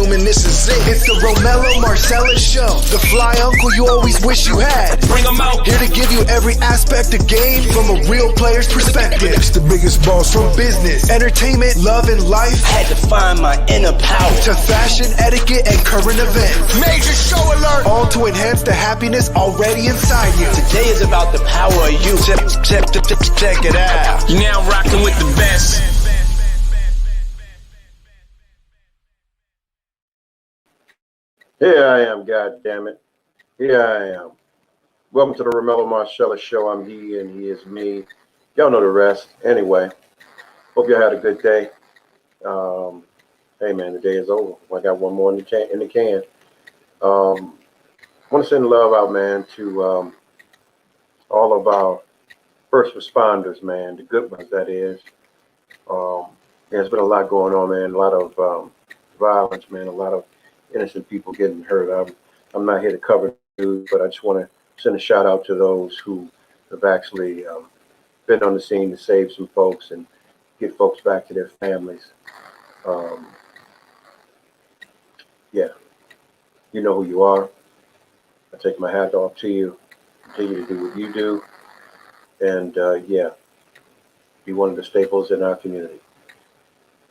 human, this is it. It's the Romello Marcellus Show, the fly uncle you always wish you had. Bring him out. Here to give you every aspect of game from a real player's perspective. It's the biggest boss from business, entertainment, love, and life. Had to find my inner power. To fashion, etiquette, and current events. Major show alert! All to enhance the happiness already inside you. Today is about the power of you. Check it out. You're now rocking with the best. Here I am, God damn it. Here I am. Welcome to the Romello Marcellus Show. I'm he and he is me. Y'all know the rest. Anyway, hope y'all had a good day. Hey man, the day is over. I got one more in the can. I want to send love out, man, to all of our first responders, man, the good ones, that is. There's been a lot going on, man. A lot of violence, man. A lot of innocent people getting hurt. I'm not here to cover news, but I just want to send a shout out to those who have actually been on the scene to save some folks and get folks back to their families. Yeah, you know who you are. I take my hat off to you. Continue to do what you do, and yeah, be one of the staples in our community.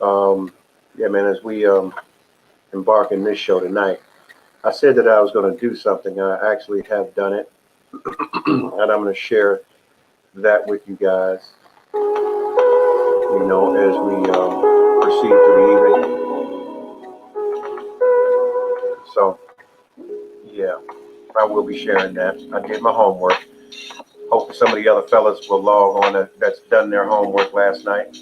Yeah, man, as we embark in this show tonight, I said that I was going to do something. I actually have done it, and I'm going to share that with you guys, you know, as we proceed through the evening. So, yeah, I will be sharing that. I did my homework. Hopefully some of the other fellas will log on that's done their homework last night.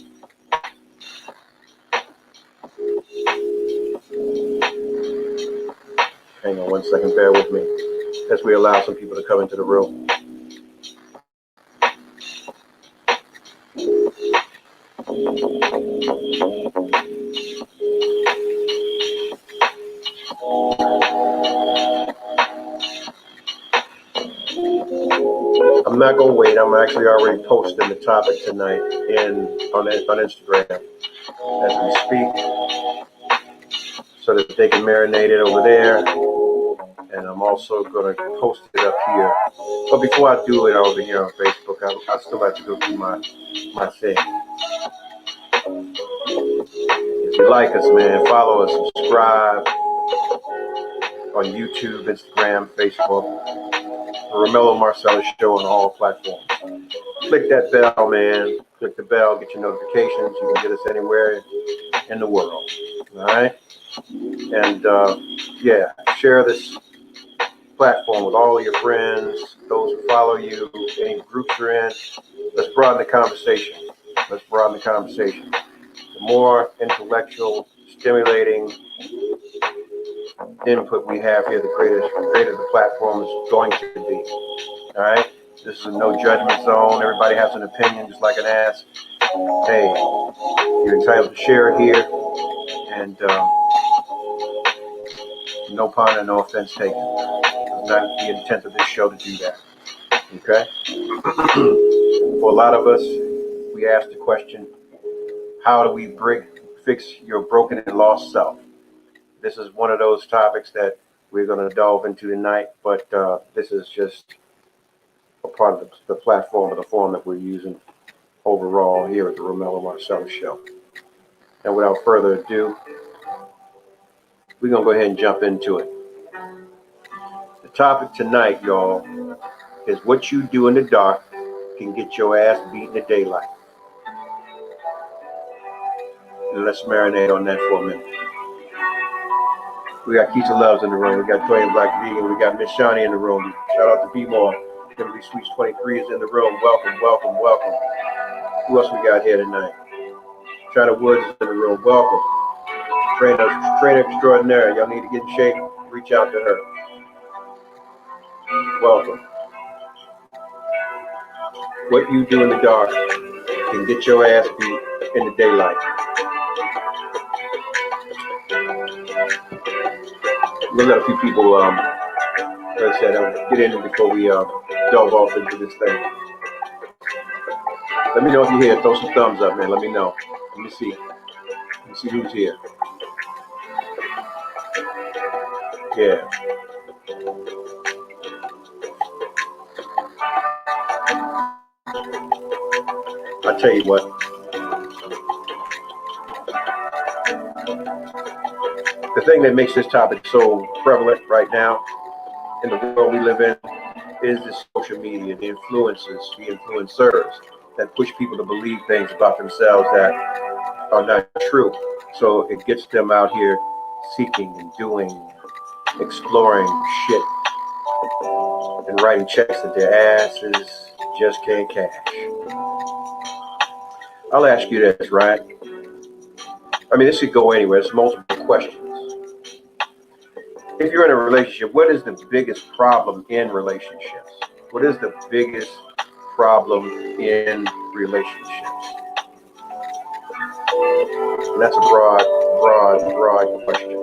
Hang on one second, bear with me, as we allow some people to come into the room. I'm not gonna wait. I'm actually already posting the topic tonight on Instagram as we speak, so that they can marinate it over there. And I'm also gonna post it up here. But before I do it over here on Facebook, I still have to go through my thing. If you like us, man, follow us, subscribe on YouTube, Instagram, Facebook. The Romello Marcellus Show on all platforms. Click that bell, man. Click the bell, get your notifications. You can get us anywhere in the world. All right? And yeah, share this platform with all of your friends, those who follow you, any groups you're in. Let's broaden the conversation. Let's broaden the conversation. The more intellectual, stimulating input we have here, the greater the platform is going to be. All right? This is a no judgment zone. Everybody has an opinion, just like an ass. Hey, you're entitled to share it here, and no pun and no offense taken. It's not the intent of this show to do that. Okay? For a lot of us, we ask the question, how do we fix your broken and lost self? This is one of those topics that we're going to delve into tonight, but this is just a part of the platform or the form that we're using overall here at the Romello Marcellus Show. And without further ado, we're going to go ahead and jump into it. The topic tonight, y'all, is what you do in the dark can get your ass beat in the daylight. And let's marinate on that for a minute. We got Keisha Loves in the room. We got Toy and Black Vegan. We got Miss Shawnee in the room. Shout out to B-More. Timothy Sweets 23 is in the room. Welcome, welcome, welcome. Who else we got here tonight? China Woods is in the room. Welcome. Trainer extraordinaire. Y'all need to get in shape. Reach out to her. Welcome. What you do in the dark can get your ass beat in the daylight. We'll let a few people, as I said, get in before we delve off into this thing. Let me know if you're here. Throw some thumbs up, man. Let me know. Let me see who's here. Yeah. I tell you what, the thing that makes this topic so prevalent right now in the world we live in is the social media, the influencers, the influencers that push people to believe things about themselves that are not true. So it gets them out here seeking and doing, exploring shit, and writing checks that their asses just can't cash. I'll ask you this, right? I mean, this could go anywhere. It's multiple questions. If you're in a relationship, what is the biggest problem in relationships? What is the biggest problem in relationships? And that's a broad question.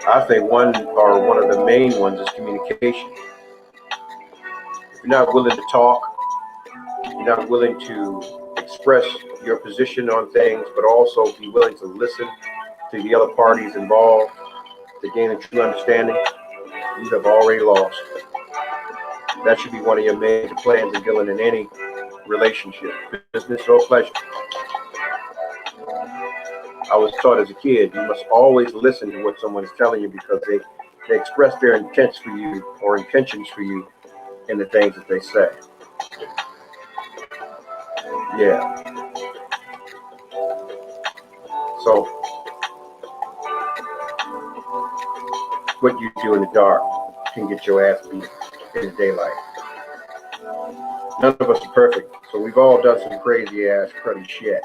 I think one of the main ones is communication. If you're not willing to talk, you're not willing to express your position on things, but also be willing to listen to the other parties involved to gain a true understanding, you have already lost. That should be one of your major plans in dealing in any relationship, business or pleasure. I was taught as a kid, you must always listen to what someone is telling you because they express their intents for you or intentions for you in the things that they say. Yeah. So, what you do in the dark can get your ass beat in the daylight. None of us are perfect, so we've all done some crazy ass cruddy shit.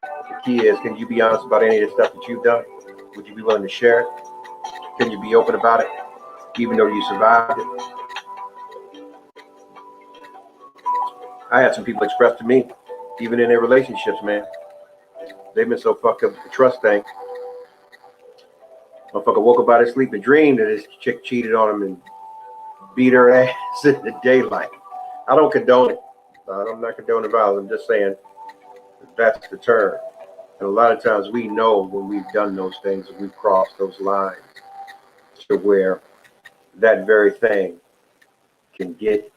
The key is, can you be honest about any of the stuff that you've done? Would you be willing to share it? Can you be open about it, even though you survived it? I had some people express to me, even in their relationships, man, they've been so fucked up with the trust thing. Motherfucker woke up out of sleep and dreamed that his chick cheated on him and beat her ass in the daylight. I don't condone it. I'm not condoning violence. I'm just saying that's the term. And a lot of times we know when we've done those things and we've crossed those lines to where that very thing can get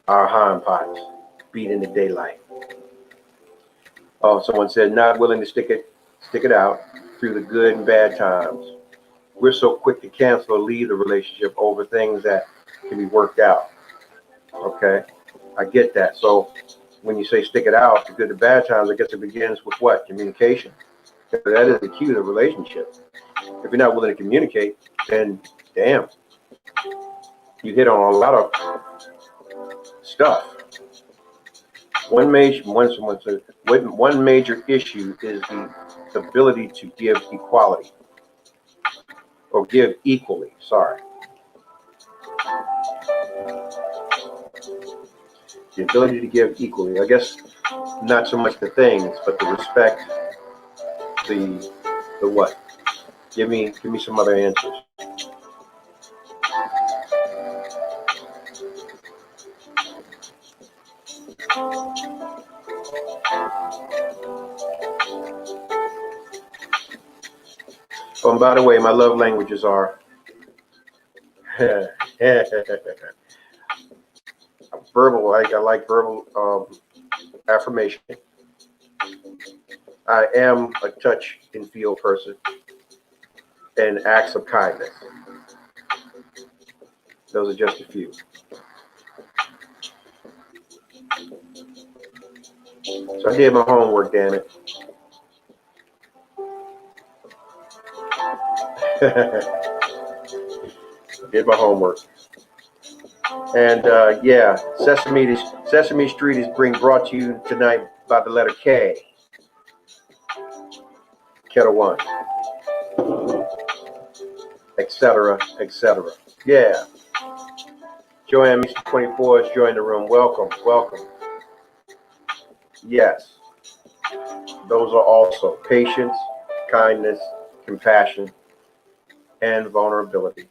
our hind parts beat in the daylight. Oh, someone said not willing to stick it out through the good and bad times. We're so quick to cancel or leave the relationship over things that can be worked out. Okay, I get that. So when you say stick it out, the good and bad times, I guess it begins with what? Communication. That is the key to the relationship. If you're not willing to communicate, then damn, you hit on a lot of stuff. One major issue is the ability to give equality or give equally. Sorry. The ability to give equally. I guess not so much the things, but the respect, the what? Give me some other answers. Oh, and by the way, my love languages are verbal. I like verbal affirmation. I am a touch and feel person, and acts of kindness. Those are just a few. So I did my homework, damn it. Did my homework. And yeah, Sesame Street is being brought to you tonight by the letter K. Kettle One. Etc. Etc. Yeah. Joanne, Mr. 24 has joined the room. Welcome. Welcome. Yes. Those are also patience, kindness, compassion, and vulnerability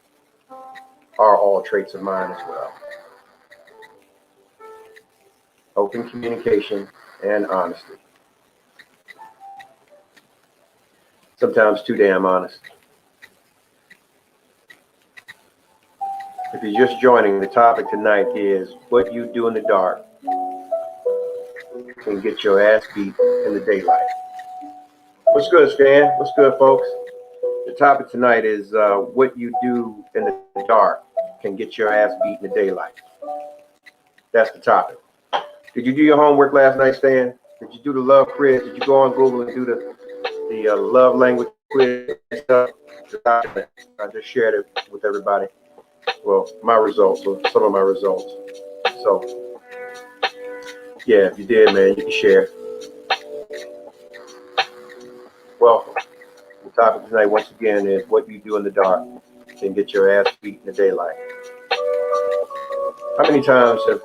are all traits of mine as well. Open communication and honesty. Sometimes too damn honest. If you're just joining, the topic tonight is what you do in the dark can get your ass beat in the daylight. What's good, Stan? What's good, folks? The topic tonight is what you do in the dark can get your ass beat in the daylight. That's the topic. Did you do your homework last night, Stan? Did you do the love quiz? Did you go on Google and do the love language quiz and stuff? I just shared it with everybody. Well, my results, or some of my results. So, yeah, if you did, man, you can share it. Welcome. The topic tonight, once again, is what you do in the dark can get your ass beat in the daylight. How many times have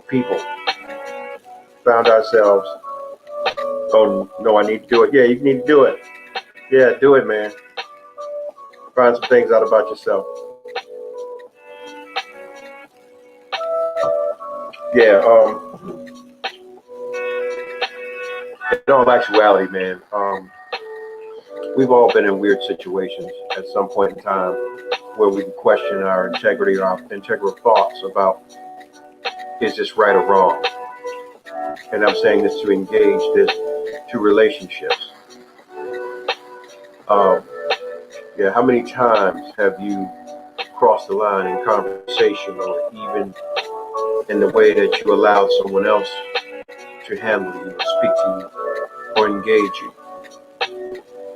people found ourselves, oh, no, I need to do it. Yeah, you need to do it. Yeah, do it, man. Find some things out about yourself. Yeah, in all actuality, man, we've all been in weird situations at some point in time where we can question our integrity or our integral thoughts about, is this right or wrong? And I'm saying this to engage this to relationships. Yeah, how many times have you crossed the line in conversation or even in the way that you allow someone else to handle you, speak to you, or engage you?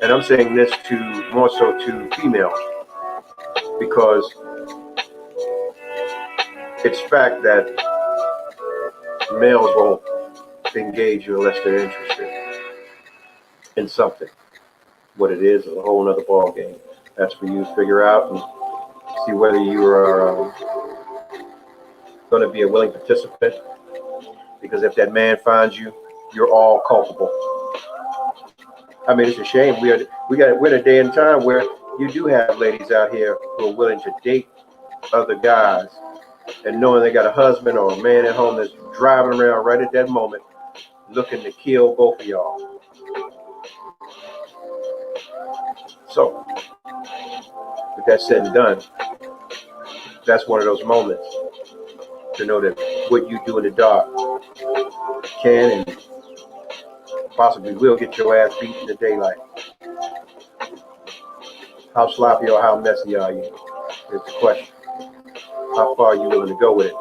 And I'm saying this to more so to females, because it's fact that males won't engage you unless they're interested in something. What it is a whole nother ball game. That's for you to figure out and see whether you are going to be a willing participant. Because if that man finds you, you're all culpable. I mean, it's a shame. We're in a day and time where you do have ladies out here who are willing to date other guys, and knowing they got a husband or a man at home that's driving around right at that moment, looking to kill both of y'all. So, with that said and done, that's one of those moments to know that what you do in the dark can and possibly will get your ass beat in the daylight. How sloppy or how messy are you is the question. How far are you willing to go with it?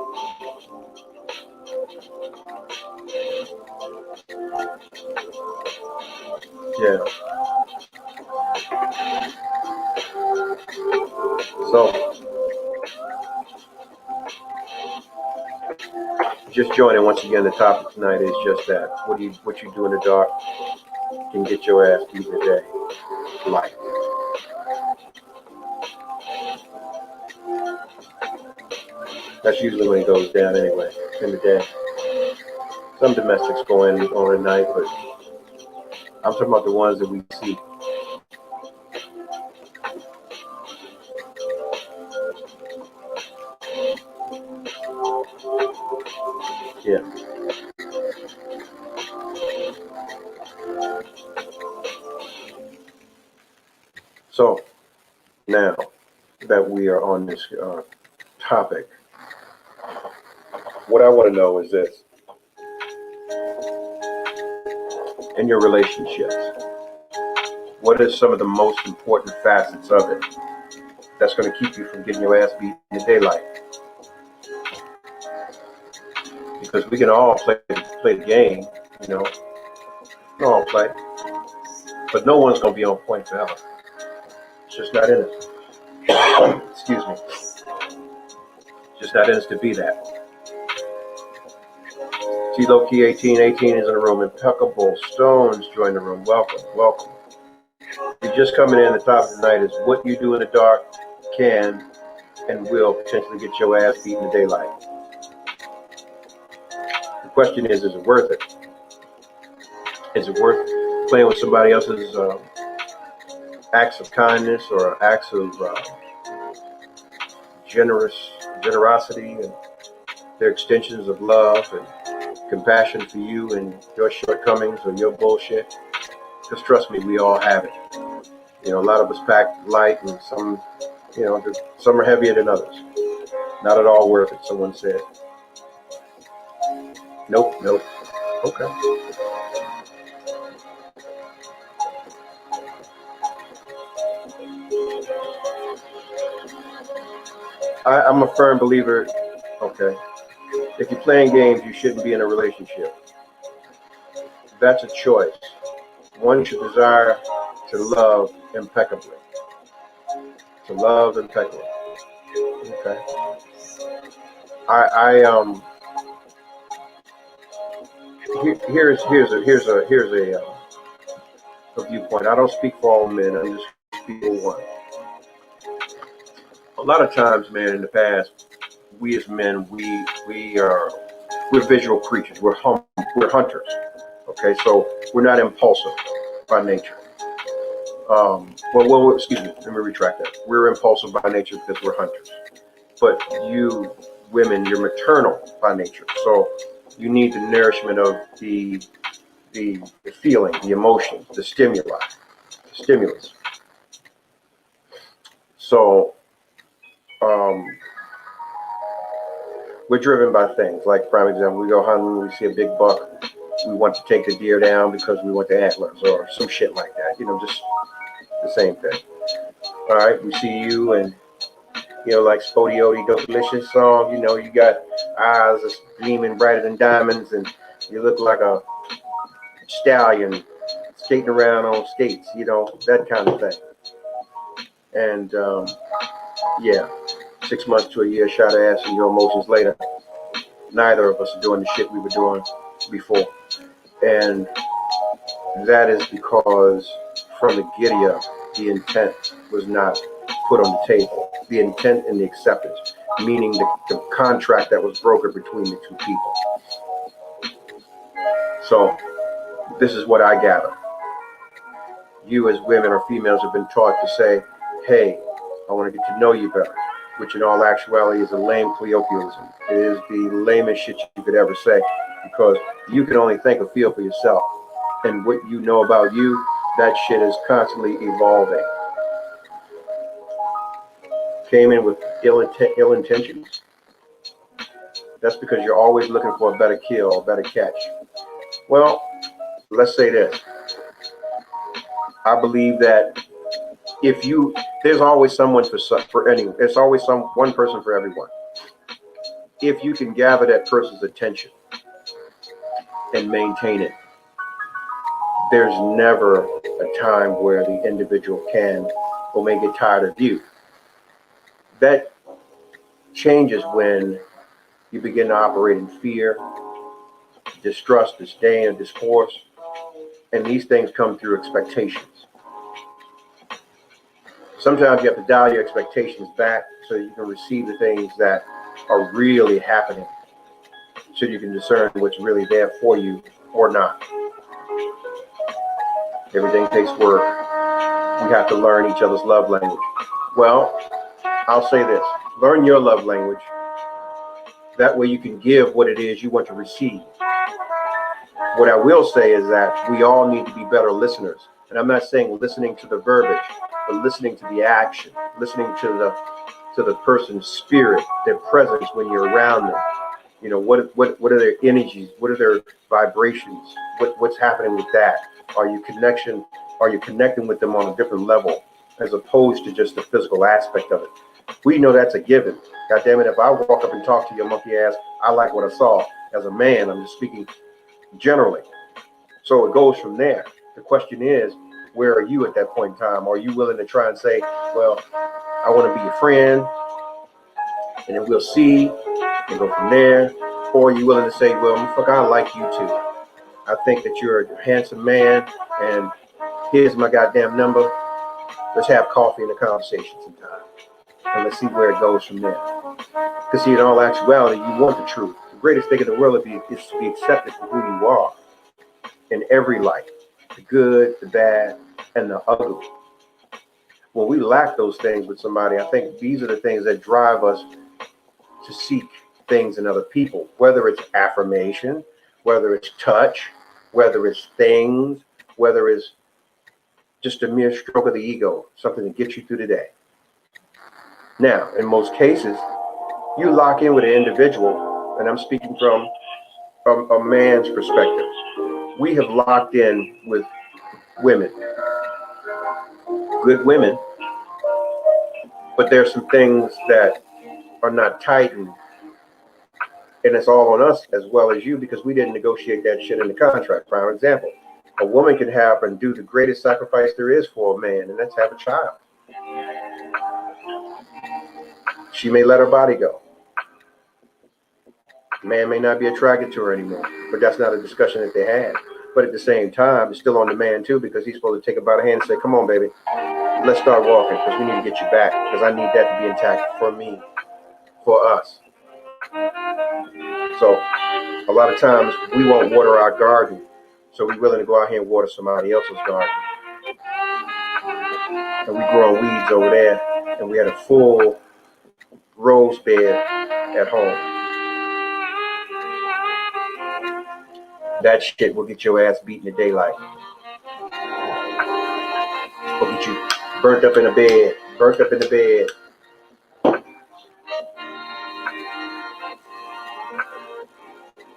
Yeah. So, just joining once again, the topic tonight is just that. What you do in the dark can get your ass beat in the daylight. That's usually when it goes down anyway, in the day. Some domestics going on at night, but I'm talking about the ones that we see. Yeah. So, now that we are on this topic, what I want to know is this. In your relationships, what are some of the most important facets of it that's going to keep you from getting your ass beat in the daylight? Because we can all play the game, you know. We can all play. But no one's going to be on point forever. It's just not in it. Excuse me. It's just not in us to be that. T-Low-Key 1818 is in the room. Impeccable Stones join the room. Welcome, welcome. If you're just coming in, the topic tonight is what you do in the dark can and will potentially get your ass beat in the daylight. The question is it worth it? Is it worth playing with somebody else's acts of kindness or acts of generosity and their extensions of love and compassion for you and your shortcomings or your bullshit? Because trust me, we all have it. You know, a lot of us pack light and some, some are heavier than others. Not at all worth it, someone said. Nope. Okay. I'm a firm believer, okay, if you're playing games, you shouldn't be in a relationship. That's a choice. One should desire to love impeccably. To love impeccably. Okay. Here's a viewpoint. I don't speak for all men. I just speak for one. A lot of times, man, in the past, we as men, we're visual creatures. We're hunters. Okay, so we're not impulsive by nature. Excuse me. Let me retract that. We're impulsive by nature because we're hunters. But you women, you're maternal by nature. So you need the nourishment of the feeling, the emotions, the stimulus. So we're driven by things. Like, prime example, we go hunting, we see a big buck, we want to take the deer down because we want the antlers or some shit like that. Just the same thing. All right, we see you and like Spodioti Delicious song, you got eyes that's gleaming brighter than diamonds and you look like a stallion skating around on skates, that kind of thing. And 6 months to a year shot of ass and your emotions later, neither of us are doing the shit we were doing before. And that is because from the giddy up, the intent was not put on the table. The intent and the acceptance, meaning the contract that was brokered between the two people. So this is what I gather. You as women or females have been taught to say, hey, I want to get to know you better, which in all actuality is a lame colloquialism. It is the lamest shit you could ever say, because you can only think or feel for yourself. And what you know about you, that shit is constantly evolving. Came in with ill intentions. That's because you're always looking for a better kill, a better catch. Well, let's say this. I believe that there's always someone for anyone. There's always one person for everyone. If you can gather that person's attention and maintain it, there's never a time where the individual can or may get tired of you. That changes when you begin to operate in fear, distrust, disdain, and discourse, and these things come through expectations. Sometimes you have to dial your expectations back so you can receive the things that are really happening, so you can discern what's really there for you or not. Everything takes work. We have to learn each other's love language. Well, I'll say this. Learn your love language. That way you can give what it is you want to receive. What I will say is that we all need to be better listeners. And I'm not saying listening to the verbiage, but listening to the action, listening to the person's spirit, their presence when you're around them. What are their energies? What are their vibrations? What's happening with that? Are you connecting with them on a different level as opposed to just the physical aspect of it? We know that's a given. God damn it, if I walk up and talk to your monkey ass, I like what I saw. As a man, I'm just speaking generally. So it goes from there. The question is, where are you at that point in time? Are you willing to try and say, well, I want to be your friend, and then we'll see, and go from there? Or are you willing to say, well, fuck, I like you too. I think that you're a handsome man, and here's my goddamn number. Let's have coffee and a conversation sometime, and let's see where it goes from there. Because see, in all actuality, you want the truth. The greatest thing in the world is to be accepted for who you are in every light, the good, the bad, and the ugly. When we lack those things with somebody, I think these are the things that drive us to seek things in other people, whether it's affirmation, whether it's touch, whether it's things, whether it's just a mere stroke of the ego, something to get you through the day. Now, in most cases, you lock in with an individual, and I'm speaking from a man's perspective. We have locked in with women, good women, but there's some things that are not tight, and it's all on us as well as you because we didn't negotiate that shit in the contract. For example, a woman can have and do the greatest sacrifice there is for a man, and that's have a child. She may let her body go. Man may not be attracted to her anymore, but that's not a discussion that they had. But at the same time, it's still on the man too, because he's supposed to take her by the hand and say, come on, baby, let's start walking because we need to get you back because I need that to be intact for me, for us. So a lot of times we won't water our garden, so we're willing to go out here and water somebody else's garden. And we growing weeds over there, and we had a full rose bed at home. That shit will get your ass beat in the daylight. Will get you burnt up in the bed.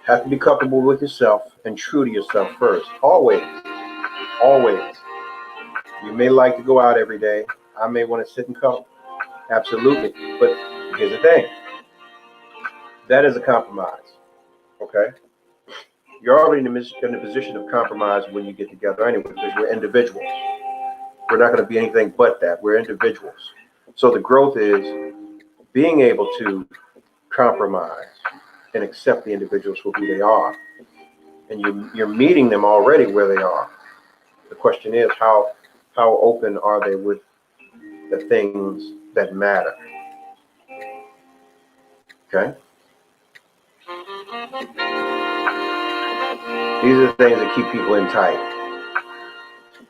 Have to be comfortable with yourself and true to yourself first. Always. You may like to go out every day. I may want to sit and cuddle. Absolutely. But here's the thing. That is a compromise. Okay? You're already in a position of compromise when you get together anyway, because we're individuals. We're not going to be anything but that. We're individuals. So the growth is being able to compromise and accept the individuals for who they are. And you're meeting them already where they are. The question is, how open are they with the things that matter? Okay? These are the things that keep people in tight.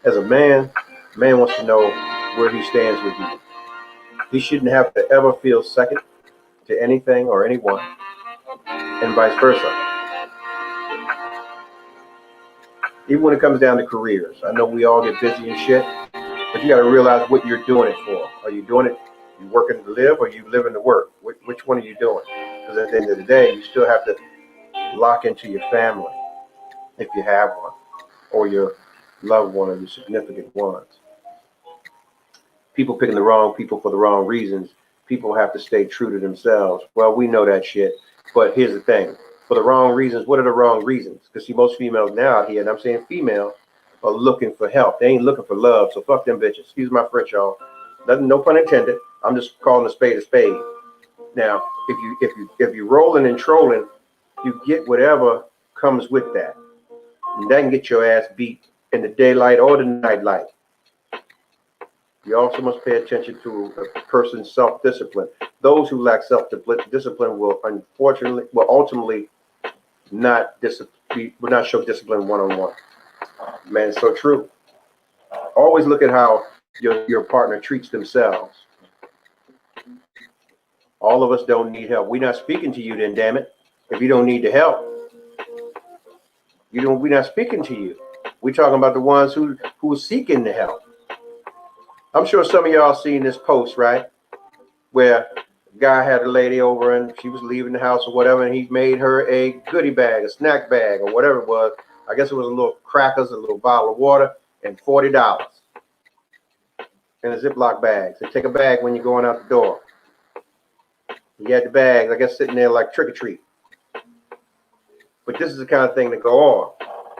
As a man wants to know where he stands with you. He shouldn't have to ever feel second to anything or anyone, and vice versa. Even when it comes down to careers, I know we all get busy and shit, but you got to realize what you're doing it for. Are you doing it, you working to live, or you living to work? Which one are you doing? Because at the end of the day, you still have to lock into your family, if you have one, or your loved one, or your significant ones. People picking the wrong people for the wrong reasons. People have to stay true to themselves. Well, we know that shit, but here's the thing. For the wrong reasons, what are the wrong reasons? Because see, most females now out here, and I'm saying females, are looking for help. They ain't looking for love, so fuck them bitches. Excuse my French, y'all. Nothing, no pun intended. I'm just calling a spade a spade. Now, if you rolling and trolling, you get whatever comes with that. And that can get your ass beat in the daylight or the nightlight. You also must pay attention to a person's self-discipline. Those who lack self-discipline will ultimately not show discipline one-on-one. Man, it's so true. Always look at how your partner treats themselves. All of us don't need help. We're not speaking to you then, damn it. If you don't need the help, we're not speaking to you. We're talking about the ones who are seeking the help. I'm sure some of y'all seen this post, right? Where a guy had a lady over and she was leaving the house or whatever, and he made her a goodie bag, a snack bag, or whatever it was. I guess it was a little crackers, a little bottle of water, and $40 in a Ziploc bag. So take a bag when you're going out the door. You had the bags, I guess, sitting there like trick or treat. But this is the kind of thing that go on.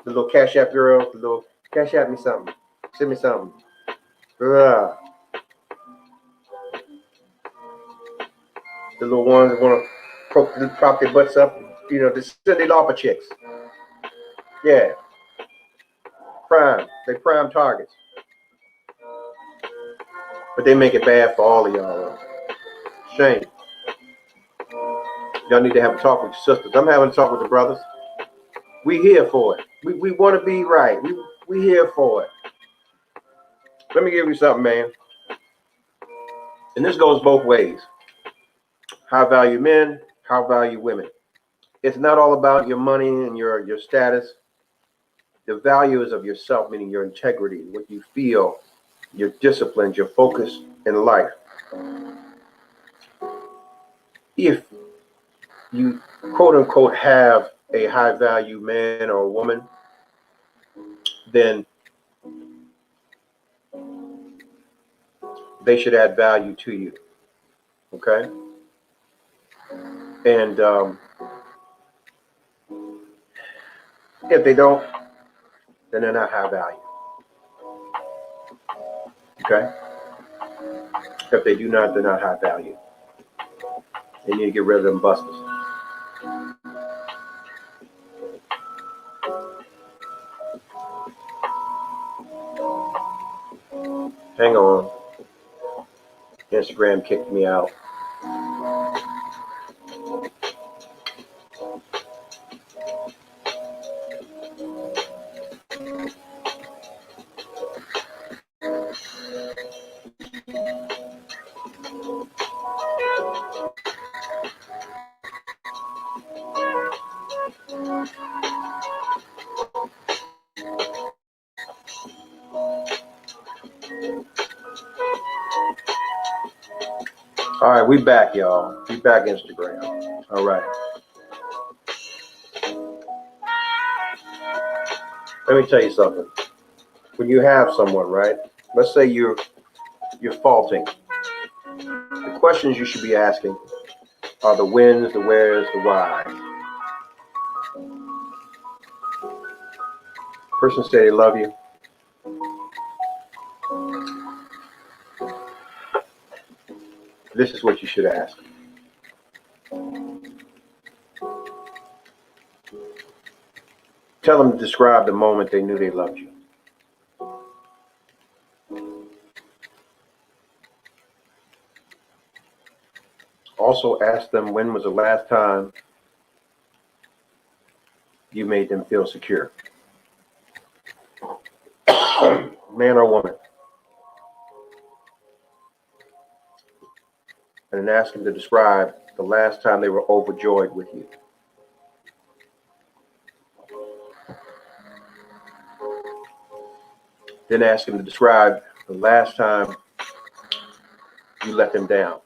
The little Cash App girl, the little Cash App me something, send me something. The little ones that want to prop their butts up, the Cindy Lauper chicks. Yeah. They prime targets. But they make it bad for all of y'all. Shame. Y'all need to have a talk with your sisters. I'm having a talk with the brothers. We here for it. We want to be right. We here for it. Let me give you something, man. And this goes both ways. How value men, how value women. It's not all about your money and your status. The value is of yourself, meaning your integrity, what you feel, your disciplines, your focus in life. if you quote unquote have a high value man or woman, then they should add value to you. Okay? And if they don't, then they're not high value. Okay? If they do not, they're not high value. They need to get rid of them busters. Hang on. Instagram kicked me out. All right, we back, y'all. We back Instagram. All right. Let me tell you something. When you have someone, right? Let's say you're faulting. The questions you should be asking are the whens, the wheres, the whys. Person say they love you. This is what you should ask. Tell them to describe the moment they knew they loved you. Also ask them, when was the last time you made them feel secure? Man or woman. And then ask them to describe the last time they were overjoyed with you. Then ask them to describe the last time you let them down.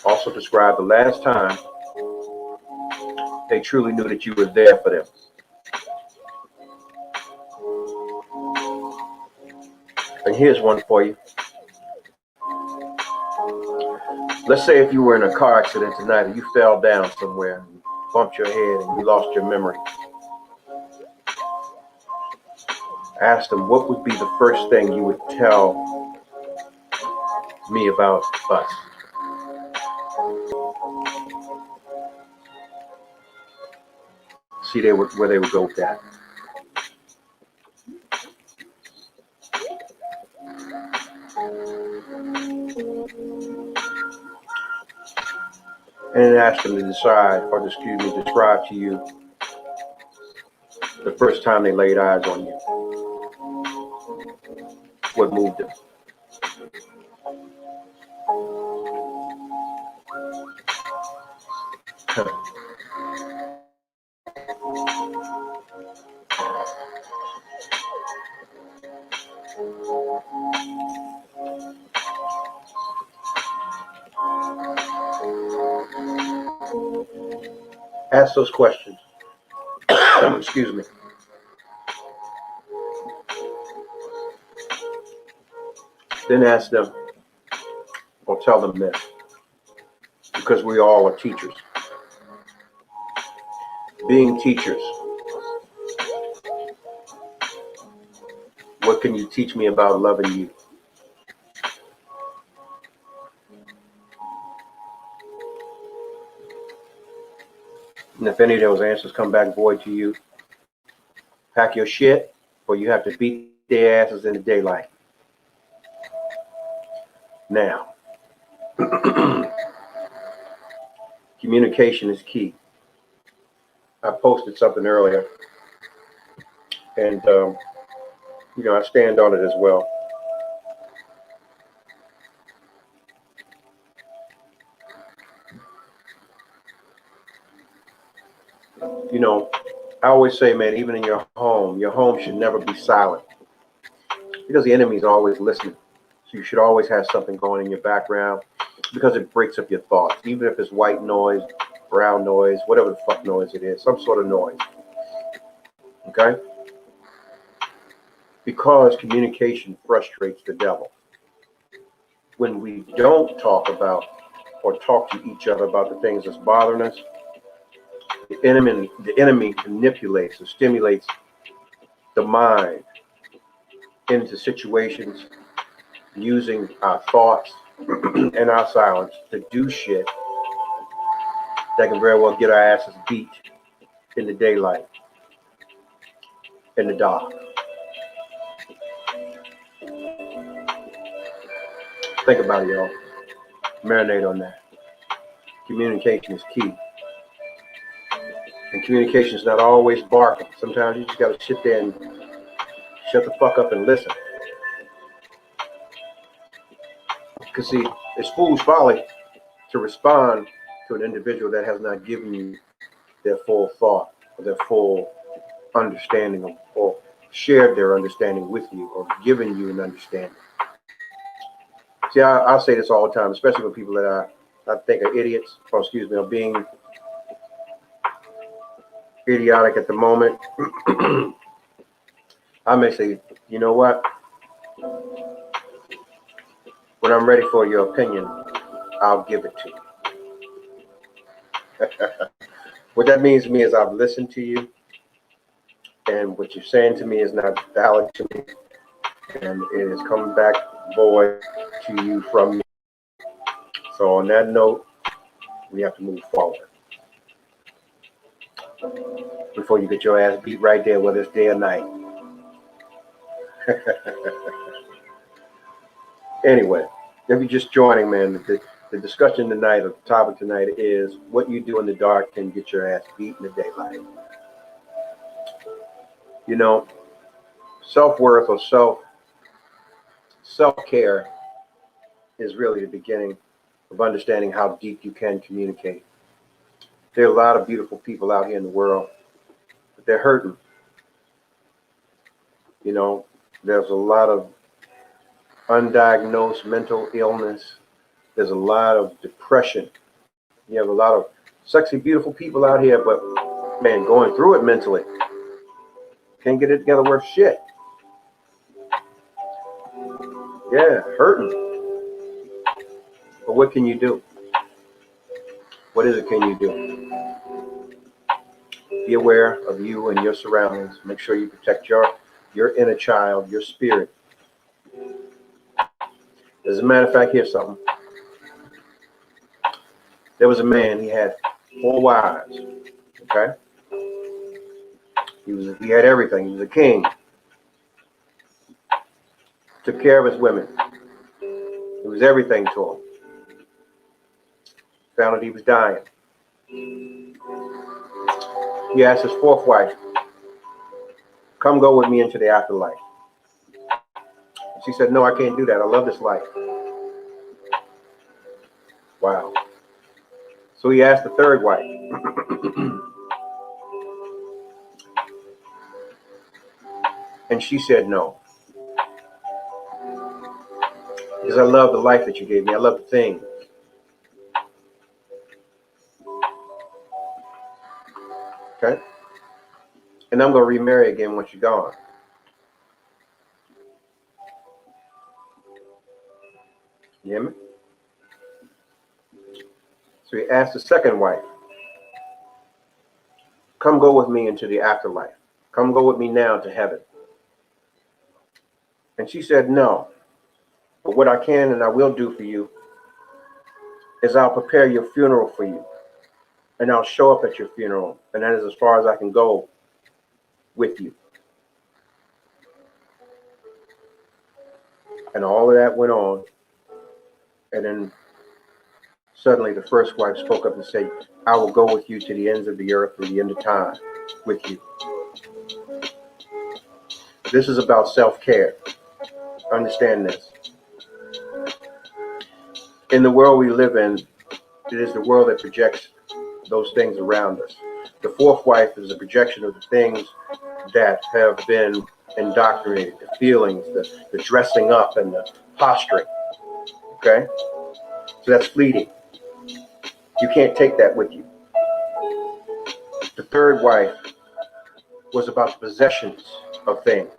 Also describe the last time they truly knew that you were there for them. And here's one for you. Let's say if you were in a car accident tonight and you fell down somewhere, and bumped your head and you lost your memory. Ask them, what would be the first thing you would tell me about us? See where they would go with that. And then ask them to describe to you the first time they laid eyes on you. What moved them? Ask those questions. Excuse me. Then ask them or tell them this, because we all are teachers. Being teachers, what can you teach me about loving you? And if any of those answers come back void to you, pack your shit, or you have to beat their asses in the daylight. Now, communication is key. I posted something earlier, and I stand on it as well. I always say, man, even in your home should never be silent. because the enemy is always listening. So you should always have something going in your background because it breaks up your thoughts, even if it's white noise, brown noise, whatever the fuck noise it is, some sort of noise. Okay? Because communication frustrates the devil. When we don't talk about or talk to each other about the things that's bothering us, the enemy manipulates or stimulates the mind into situations using our thoughts and our silence to do shit that can very well get our asses beat in the daylight, in the dark. Think about it, y'all. Marinate on that. Communication is key. And communication is not always barking. Sometimes you just got to sit there and shut the fuck up and listen. Because see, it's fool's folly to respond to an individual that has not given you their full thought or their full understanding or shared their understanding with you or given you an understanding. See, I say this all the time, especially with people that I think are idiots, or excuse me, are being idiotic at the moment. I may say, you know what? When I'm ready for your opinion, I'll give it to you. What that means to me is I've listened to you, and what you're saying to me is not valid to me, and it is coming back void to you from me. So on that note, we have to move forward before you get your ass beat right there, whether it's day or night. Anyway, if you're just joining, man, the discussion tonight, or the topic tonight, is what you do in the dark can get your ass beat in the daylight. You know, self-worth or self-care is really the beginning of understanding how deep you can communicate. There are a lot of beautiful people out here in the world, but they're hurting. You know, there's a lot of undiagnosed mental illness. There's a lot of depression. You have a lot of sexy, beautiful people out here, but man, going through it mentally. Can't get it together worth shit. Yeah, hurting. But what can you do? What is it can you do? Be aware of you and your surroundings. Make sure you protect your inner child, your spirit. As a matter of fact, here's something. There was a man, he had 4 wives, okay? He had everything. He was a king. Took care of his women. It was everything to him. Found out he was dying. He asked his 4th wife, come go with me into the afterlife. She said, no, I can't do that. I love this life. Wow. So he asked the 3rd wife. And she said no. Because I love the life that you gave me. I love the things. Okay? And I'm going to remarry again once you're gone. You hear me? So he asked the 2nd wife, come go with me into the afterlife. Come go with me now to heaven. And she said no. But what I can and I will do for you is I'll prepare your funeral for you. And I'll show up at your funeral. And that is as far as I can go with you. And all of that went on. And then suddenly the 1st wife spoke up and said, I will go with you to the ends of the earth, to the end of time with you. This is about self-care. Understand this. In the world we live in, it is the world that projects those things around us. The 4th wife is a projection of the things that have been indoctrinated, the feelings, the dressing up and the posturing. Okay? So that's fleeting. You can't take that with you. The third wife was about the possessions of things.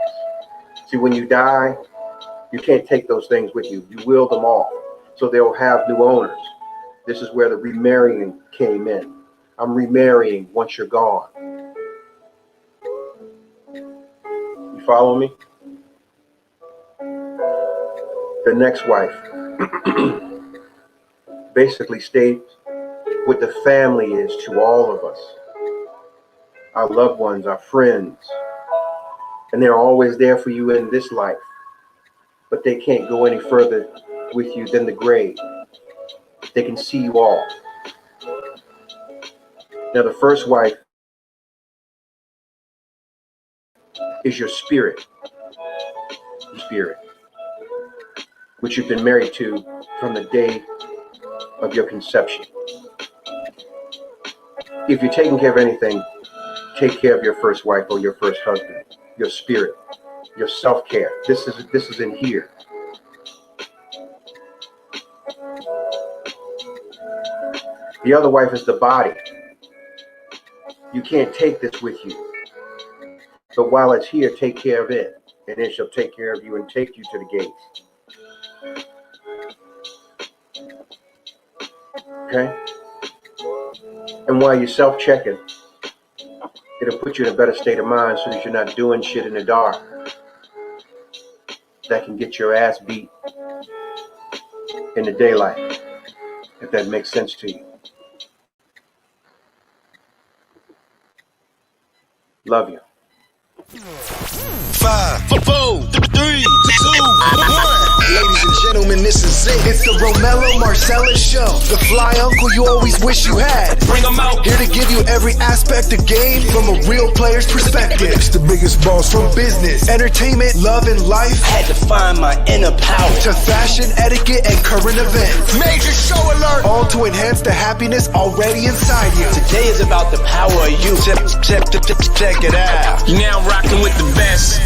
See, when you die, you can't take those things with you. You will them off. So they'll have new owners. This is where the remarrying came in. I'm remarrying once you're gone. You follow me? The next wife basically states what the family is to all of us. Our loved ones, our friends. And they're always there for you in this life. But they can't go any further with you than the grave. They can see you all. Now, the first wife is your spirit. Your spirit. Which you've been married to from the day of your conception. If you're taking care of anything, take care of your first wife or your first husband. Your spirit. Your self-care. This is in here. The other wife is the body. You can't take this with you. But while it's here, take care of it. And it shall take care of you and take you to the gates. Okay? And while you're self-checking, it'll put you in a better state of mind so that you're not doing shit in the dark that can get your ass beat in the daylight, if that makes sense to you. Love you. 5, 4, 3, 2, 1. Ladies and gentlemen, this is it. It's the Romello Marcellus Show. The fly uncle you always wish you had. Bring 'em out. Here to give you every aspect of game from a real player's perspective. It's the biggest boss from business, entertainment, love, and life. Had to find my inner power. To fashion, etiquette, and current events. Major show alert. All to enhance the happiness already inside you. Today is about the power of you. Check it out. You're now rocking with the best.